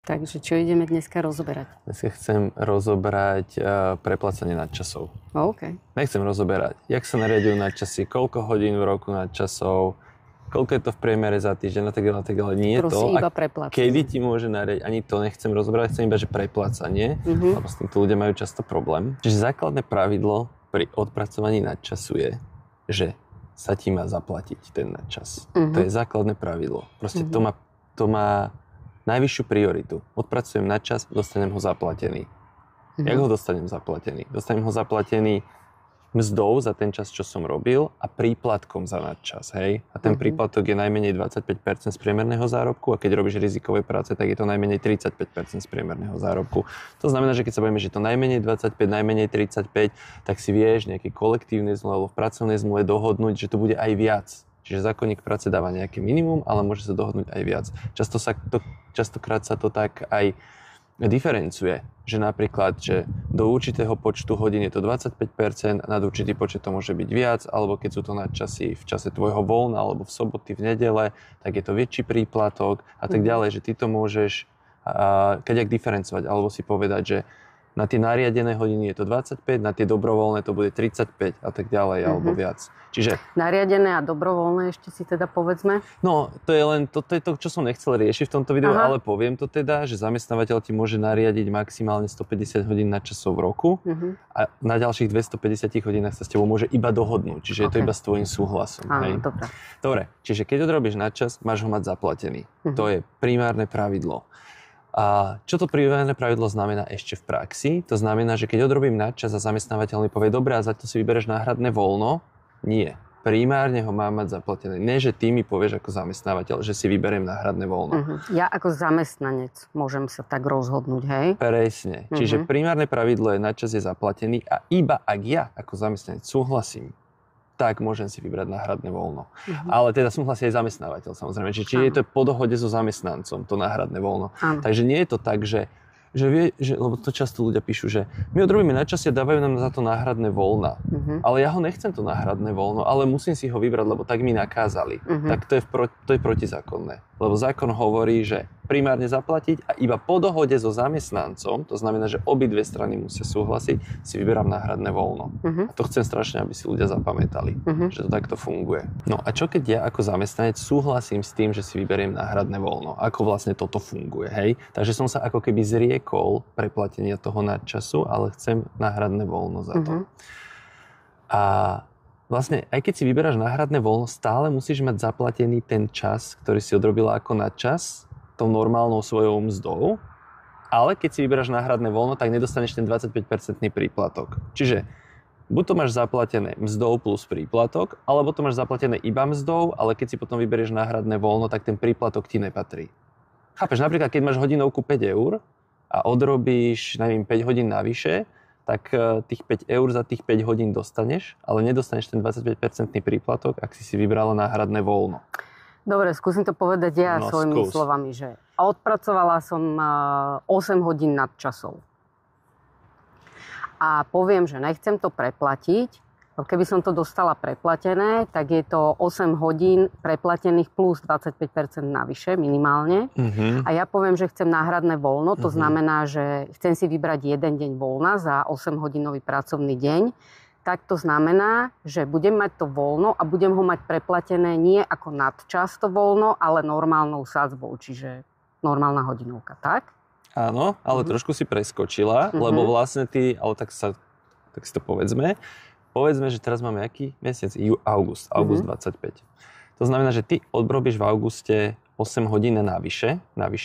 Takže čo ideme dneska rozoberať? Dneska chcem rozoberať preplácanie nadčasov. OK. Nechcem rozoberať, jak sa nariadujú nadčasy, koľko hodín v roku nadčasov, koľko je to v priemere za týždeň a tak ďalej. Nie je to. Iba preplácanie. Kedy ti môže nariadiť, ani to nechcem rozoberať, chcem iba, že preplácanie, lebo s týmto ľudia majú často problém. Čiže základné pravidlo pri odpracovaní nadčasu je, že sa ti má zaplatiť ten nadčas. To je základné pravidlo. Proste to má najvyššiu prioritu. Odpracujem nadčas, dostanem ho zaplatený. Jak ho dostanem zaplatený? Dostanem ho zaplatený mzdou za ten čas, čo som robil a príplatkom za nadčas, hej? A ten príplatok je najmenej 25% z priemerného zárobku a keď robíš rizikové práce, tak je to najmenej 35% z priemerného zárobku. To znamená, že keď sa bavíme, že to najmenej 25, najmenej 35, tak si vieš nejaké kolektívne zmluve alebo v pracovnej zmluve dohodnúť, že to bude aj viac. Čiže zákonník práce dáva nejaké minimum, ale môže sa dohodnúť aj viac. Častokrát sa to tak aj diferencuje, že napríklad, že do určitého počtu hodín je to 25%, nad určitý počet to môže byť viac, alebo keď sú to nadčasy v čase tvojho voľna, alebo v soboty, v nedele, tak je to väčší príplatok a tak ďalej, že ty to môžeš keďak diferencovať, alebo si povedať, že na tie nariadené hodiny je to 25, na tie dobrovoľné to bude 35 a tak ďalej, alebo viac. Čiže nariadené a dobrovoľné ešte si teda povedzme? No, to je to, čo som nechcel riešiť v tomto videu, ale poviem to teda, že zamestnávateľ ti môže nariadiť maximálne 150 hodín nadčasov v roku a na ďalších 250 hodinách sa s tebou môže iba dohodnúť, čiže je to iba s tvojím súhlasom. Áno, dobre, čiže keď odrobíš nadčas, máš ho mať zaplatený. To je primárne pravidlo. A čo to primárne pravidlo znamená ešte v praxi? To znamená, že keď odrobím nadčas a zamestnávateľ mi povie, dobre, a za to si vybereš náhradné voľno? Nie. Primárne ho mám mať zaplatené. Nie, že ty mi povieš ako zamestnávateľ, že si vyberiem náhradné voľno. Ja ako zamestnanec môžem sa tak rozhodnúť, hej? Presne. Čiže primárne pravidlo je nadčas je zaplatený a iba ak ja ako zamestnanec súhlasím, tak môžem si vybrať náhradné voľno. Ale teda súhlasí aj zamestnávateľ, samozrejme. Čiže je to po dohode so zamestnancom, to náhradné voľno. Takže nie je to tak, že lebo to často ľudia píšu, že my odrobíme nadčas a dávajú nám za to náhradné voľna. Ale ja ho nechcem to náhradné voľno, ale musím si ho vybrať, lebo tak mi nakázali. Tak to je protizákonné. Lebo zákon hovorí, že primárne zaplatiť a iba po dohode so zamestnancom, to znamená, že obidve strany musia súhlasiť, si vyberám náhradné voľno. A to chcem strašne, aby si ľudia zapamätali, že to takto funguje. No a čo keď ja ako zamestnanec súhlasím s tým, že si vyberiem náhradné voľno? Ako vlastne toto funguje, hej? Takže som sa ako keby zriekol preplatenia toho nadčasu, ale chcem náhradné voľno za to. A vlastne, aj keď si vyberáš náhradné voľno, stále musíš mať zaplatený ten čas, ktorý si odrobila ako nadčas, tou normálnou svojou mzdou, ale keď si vyberáš náhradné voľno, tak nedostaneš ten 25% príplatok. Čiže buď to máš zaplatené mzdou plus príplatok, alebo to máš zaplatené iba mzdou, ale keď si potom vyberieš náhradné voľno, tak ten príplatok ti nepatrí. Chápeš, napríklad keď máš hodinovku 5 eur a odrobíš, neviem, 5 hodín navyše, tak tých 5 eur za tých 5 hodín dostaneš, ale nedostaneš ten 25% príplatok, ak si vybrala náhradné voľno. Dobre, skúsim to povedať ja svojimi slovami, že odpracovala som 8 hodín nadčasov. A poviem, že nechcem to preplatiť. Keby som to dostala preplatené, tak je to 8 hodín preplatených plus 25% navyše minimálne. A ja poviem, že chcem náhradné voľno, to znamená, že chcem si vybrať jeden deň voľna za 8-hodinový pracovný deň. Tak to znamená, že budem mať to voľno a budem ho mať preplatené nie ako nadčas to voľno, ale normálnou sadzbou, čiže normálna hodinovka, tak? Áno, ale trošku si preskočila, lebo vlastne ale tak si to povedzme, že teraz máme aký mesiac? August 25. To znamená, že ty odrobíš v auguste 8 hodín navyše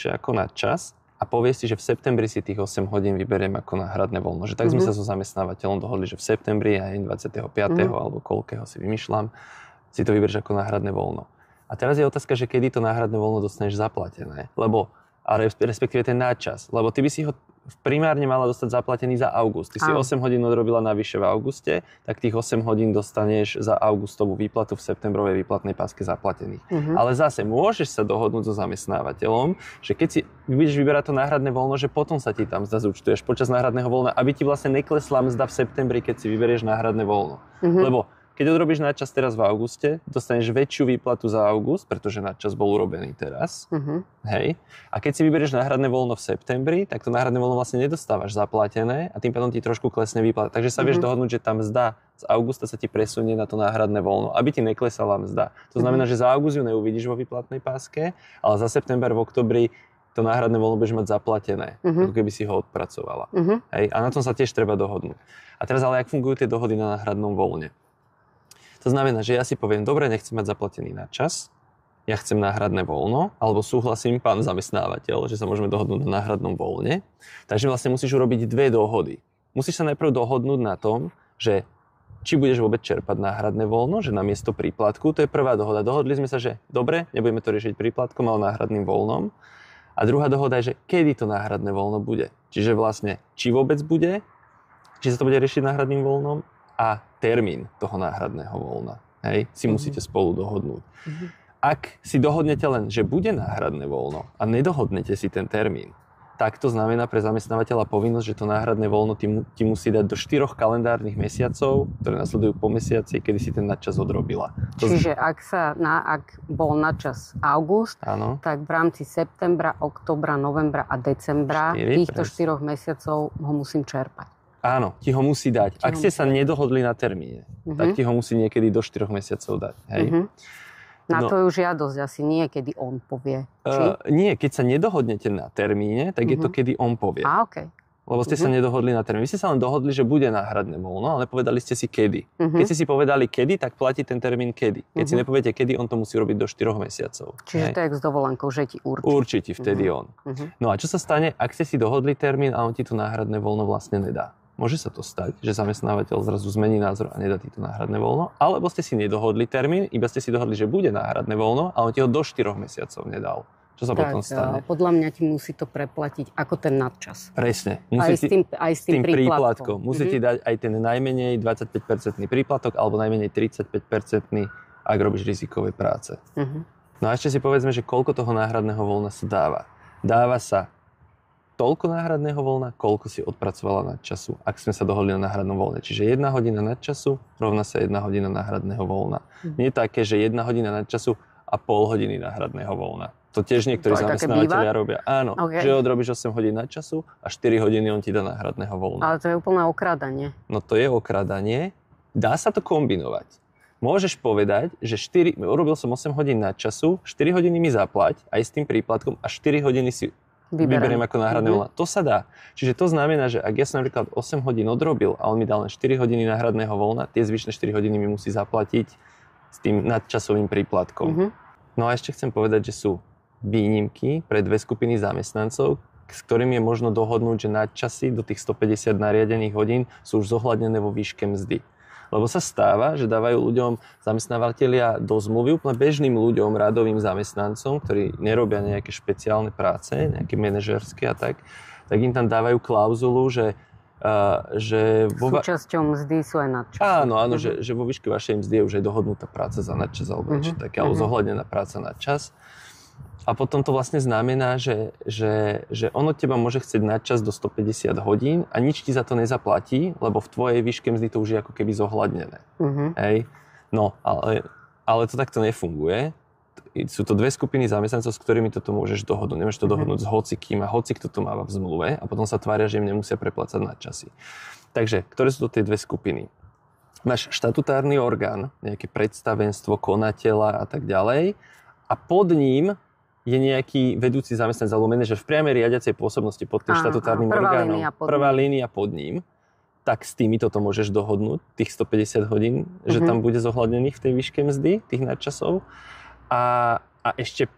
ako nadčas, a povie si, že v septembri si tých 8 hodín vyberiem ako náhradné voľno. Že tak sme sa so zamestnávateľom dohodli, že v septembri aj 25. alebo koľkého si vymýšľam, si to vyberieš ako náhradné voľno. A teraz je otázka, že kedy to náhradné voľno dostaneš zaplatené. Respektíve ten nadčas. Lebo ty by si ho primárne mala dostať zaplatený za august. Ty si 8 hodín odrobila navyše v auguste, tak tých 8 hodín dostaneš za augustovú výplatu v septembrovej výplatnej páske zaplatených. Ale zase môžeš sa dohodnúť so zamestnávateľom, že keď si budeš vyberať to náhradné voľno, že potom sa ti tam mzda zúčtuješ počas náhradného voľna, aby ti vlastne neklesla mzda v septembri, keď si vyberieš náhradné voľno. Lebo keď odrobíš nadčas teraz v auguste, dostaneš väčšiu výplatu za august, pretože nadčas bol urobený teraz. Hej. A keď si vyberieš náhradné voľno v septembri, tak to náhradné voľno vlastne nedostávaš zaplatené a tým pádom ti trošku klesne výplata. Takže sa vieš dohodnúť, že tá mzda z augusta sa ti presunie na to náhradné voľno, aby ti neklesala mzda. To znamená, že za august ju neuvidíš vo výplatnej páske, ale za september, v oktobri to náhradné voľno budeš mať zaplatené, ako keby si ho odpracovala. Hej? A na tom sa tiež treba dohodnúť. A teraz ale, jak fungujú tie dohody na náhradnom voľne? To znamená, že ja si poviem, dobre, nechcem mať zaplatený nadčas, ja chcem náhradné voľno, alebo súhlasím, pán zamestnávateľ, že sa môžeme dohodnúť na náhradnom voľne. Takže vlastne musíš urobiť dve dohody. Musíš sa najprv dohodnúť na tom, že či budeš vôbec čerpať náhradné voľno, že namiesto príplatku, to je prvá dohoda. Dohodli sme sa, že dobre, nebudeme to riešiť príplatkom, ale náhradným voľnom. A druhá dohoda je, že kedy to náhradné voľno bude. Čiže vlastne, či vôbec bude, či sa to bude riešiť náhradným voľnom a termín toho náhradného voľna. Hej, si musíte spolu dohodnúť. Ak si dohodnete len, že bude náhradné voľno a nedohodnete si ten termín, tak to znamená pre zamestnávateľa povinnosť, že to náhradné voľno ti musí dať do 4 kalendárnych mesiacov, ktoré nasledujú po mesiaci, kedy si ten nadčas odrobila. Čiže ak bol nadčas august, tak v rámci septembra, októbra, novembra a decembra týchto 4 mesiacov ho musím čerpať. Áno, ti ho musí dať. Ak ste sa nedohodli na termíne, tak ti ho musí niekedy do 4 mesiacov dať. Hej? Na tvoju žiadosť asi nie, kedy on povie. Nie, keď sa nedohodnete na termíne, tak je to, kedy on povie. Okay. Lebo ste sa nedohodli na termín. Vy ste sa len dohodli, že bude náhradné voľno, ale povedali ste si kedy. Keď ste si povedali kedy, tak platí ten termín kedy. Keď si nepoviete kedy, on to musí robiť do 4 mesiacov. Čiže to je s dovolenkou, že ti určí. Určite vtedy on. No a čo sa stane, ak ste si dohodli termín a on ti to náhradné voľno vlastne nedá? Môže sa to stať, že zamestnávateľ zrazu zmení názor a nedá ti to náhradné voľno, alebo ste si nedohodli termín, iba ste si dohodli, že bude náhradné voľno a on ti ho do 4 mesiacov nedal. Čo sa potom stane? Podľa mňa ti musí to preplatiť ako ten nadčas. Presne. Aj s tým príplatkom. Musí ti dať aj ten najmenej 25% príplatok alebo najmenej 35%, ak robíš rizikové práce. No a ešte si povedzme, že koľko toho náhradného voľna sa dáva. Dáva sa toľko náhradného voľna, koľko si odpracovala nadčasu, ak sme sa dohodli na náhradnom voľne. Čiže 1 hodina nadčasu rovná sa 1 hodina náhradného voľna. Nie je také, že 1 hodina nadčasu a pol hodiny náhradného voľna. To tiež niektorí zamestnávateľia robia. Áno, že odrobíš 8 hodín nadčasu a 4 hodiny on ti dá náhradného voľna. Ale to je úplné okradanie. No to je okradanie. Dá sa to kombinovať. Môžeš povedať, že urobil som 8 hodín nadčasu, 4 hodiny mi zaplať aj s tým príplatkom a 4 hodiny si vyberiem ako náhradné voľna. To sa dá. Čiže to znamená, že ak ja som napríklad 8 hodín odrobil a on mi dal len 4 hodiny náhradného voľna, tie zvyšné 4 hodiny mi musí zaplatiť s tým nadčasovým príplatkom. No a ešte chcem povedať, že sú výnimky pre dve skupiny zamestnancov, s ktorými je možno dohodnúť, že nadčasy do tých 150 nariadených hodín sú už zohľadnené vo výške mzdy. Lebo sa stáva, že dávajú ľuďom, zamestnávateľia do zmluvy, úplne bežným ľuďom, radovým zamestnancom, ktorí nerobia nejaké špeciálne práce, nejaké manažerské a tak im tam dávajú klauzulu, že súčasťou mzdy sú aj nadčasy. Áno, že vo výške vašej mzdy je už aj dohodnutá práca za nadčas, alebo niečo také, alebo zohľadnená práca na čas. A potom to vlastne znamená, že on od teba môže chcieť nadčas do 150 hodín a nič ti za to nezaplatí, lebo v tvojej výške mzdy to už je ako keby zohľadnené. Hej? No, ale to takto nefunguje. Sú to dve skupiny zamestnancov, s ktorými toto môžeš dohodnúť. Nemôžeš to dohodnúť s hocikým a hocik to má v zmluve a potom sa tvária, že im nemusia preplácať nadčasy. Takže, ktoré sú to tie dve skupiny? Máš štatutárny orgán, nejaké predstavenstvo, konateľa a tak ďalej a pod ním je nejaký vedúci zamestnanec alebo manažer v priamej riadiacej pôsobnosti pod tým štatutárnym orgánom. Prvá línia pod ním. Tak s tými toto môžeš dohodnúť, tých 150 hodín, že tam bude zohľadnených v tej výške mzdy, tých nadčasov. A ešte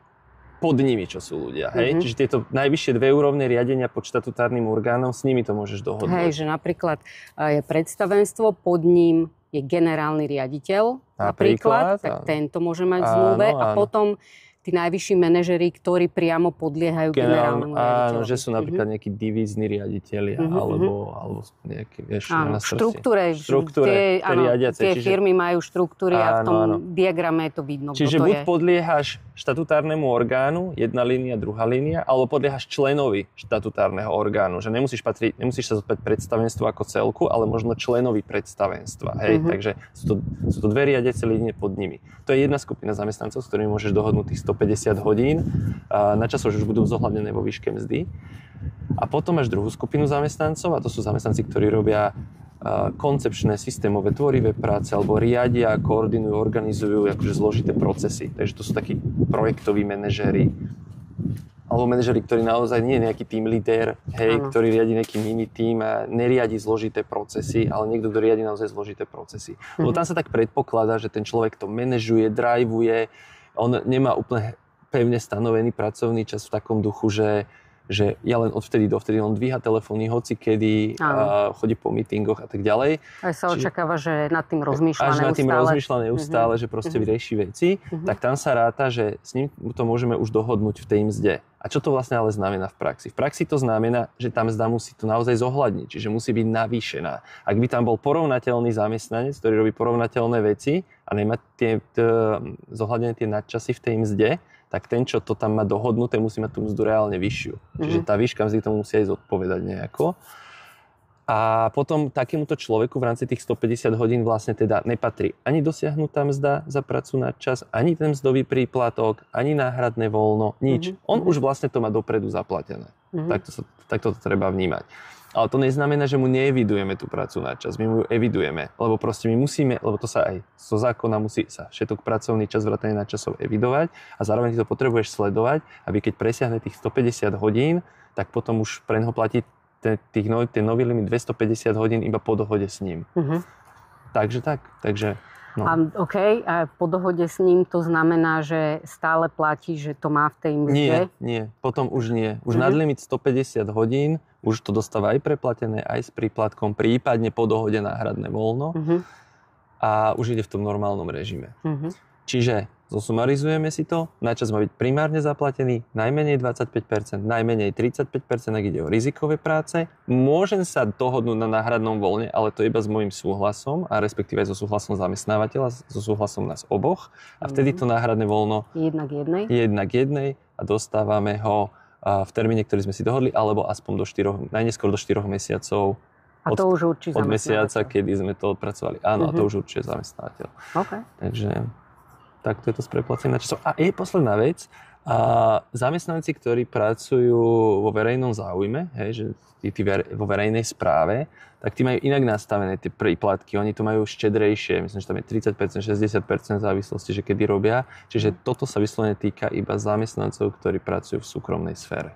pod nimi, čo sú ľudia. Hej? Čiže tieto najvyššie dve úrovne riadenia pod štatutárnym orgánom, s nimi to môžeš dohodnúť. Hej, že napríklad je predstavenstvo, pod ním je generálny riaditeľ, napríklad, tak tento môže mať v zmluve a potom tí najvyšší manažeri, ktorí priamo podliehajú generálnemu riaditeľovi. Áno, že sú napríklad nejakí divízni riaditelia, alebo nejaké, na štruktúre, tie riadiace. Tie firmy majú štruktúry a v tom diagrame je to vidno. Čiže buď podliehaš štatutárnemu orgánu, jedna línia, druhá línia, alebo podliehaš členovi štatutárneho orgánu, že nemusíš sa zodpovedať predstavenstvu ako celku, ale možno členovi predstavenstva. Hej? Takže sú to dve riadiace línie pod nimi. To je jedna skupina zamestnancov, s ktorými môžeš dohodnúť tých 150 hodín. Na časov už budú zohľadnené vo výške mzdy. A potom máš druhú skupinu zamestnancov, a to sú zamestnanci, ktorí robia koncepčné, systémové, tvorivé práce alebo riadia, koordinujú, organizujú akože zložité procesy. Takže to sú takí projektoví manažéri alebo manažéri, ktorí naozaj nie je nejaký team leader, ktorý riadi nejaký mini tým a neriadi zložité procesy, ale niekto, kto riadi naozaj zložité procesy. Lebo tam sa tak predpokladá, že ten človek to manažuje, drivuje, on nemá úplne pevne stanovený pracovný čas v takom duchu, že ja len od vtedy do vtedy on dvíha telefóny hoci kedy, chodí po meetingoch a tak ďalej. Aj sa očakáva, že nad tým rozmýšľa neustále. Až nad tým rozmýšľa neustále, že proste vyrieši veci, tak tam sa ráta, že s ním to môžeme už dohodnúť v tej mzde. A čo to vlastne ale znamená v praxi? V praxi to znamená, že tá mzda musí to naozaj zohľadniť, čiže musí byť navýšená. Ak by tam bol porovnateľný zamestnanec, ktorý robí porovnateľné veci a nemá zohľadnené tie nadčasy v tej mzde, tak ten, čo to tam má dohodnuté, musí mať tú mzdu reálne vyššiu. Čiže tá výška mzdy tomu musí aj zodpovedať nejako. A potom takémuto človeku v rámci tých 150 hodín vlastne teda nepatrí ani dosiahnutá mzda za prácu na čas, ani ten mzdový príplatok, ani náhradné voľno, nič. On už vlastne to má dopredu zaplatené. Takto to treba vnímať. Ale to neznamená, že mu neevidujeme tú prácu na čas. My mu ju evidujeme, lebo proste my musíme, lebo to sa aj zo zákona musí sa všetok pracovný čas vrátane na časov evidovať a zároveň ty to potrebuješ sledovať, aby keď presiahne tých 150 hodín, tak potom už pre neho platí ten nový limit 250 hodín iba po dohode s ním. Takže tak. No. A po dohode s ním to znamená, že stále platí, že to má v tej mzde? Nie. Potom už nie. Už nad limit 150 hodín, už to dostáva aj preplatené, aj s príplatkom, prípadne po dohode náhradné voľno. A už ide v tom normálnom režime. Čiže zosumarizujeme si to, na čas má byť primárne zaplatený, najmenej 25%, najmenej 35%, ak ide o rizikové práce. Môžem sa dohodnúť na náhradnom voľne, ale to iba s môjim súhlasom, a respektíve aj so súhlasom zamestnávateľa, so súhlasom nás oboch. A vtedy to náhradné voľno je jednak jednej a dostávame ho v termíne, ktorý sme si dohodli, alebo aspoň najneskôr do 4 mesiacov a to už určí od mesiaca, kedy sme to odpracovali. Áno, a to už určuje zamestnávateľ. Takže takto je to s preplacením na časov. A je posledná vec. Zamestnanci, ktorí pracujú vo verejnom záujme, že vo verejnej správe, tak tí majú inak nastavené tie príplatky. Oni to majú štedrejšie. Myslím, že tam je 30%, 60% v závislosti, že kedy robia. Čiže toto sa vyslovene týka iba zamestnancov, ktorí pracujú v súkromnej sfére.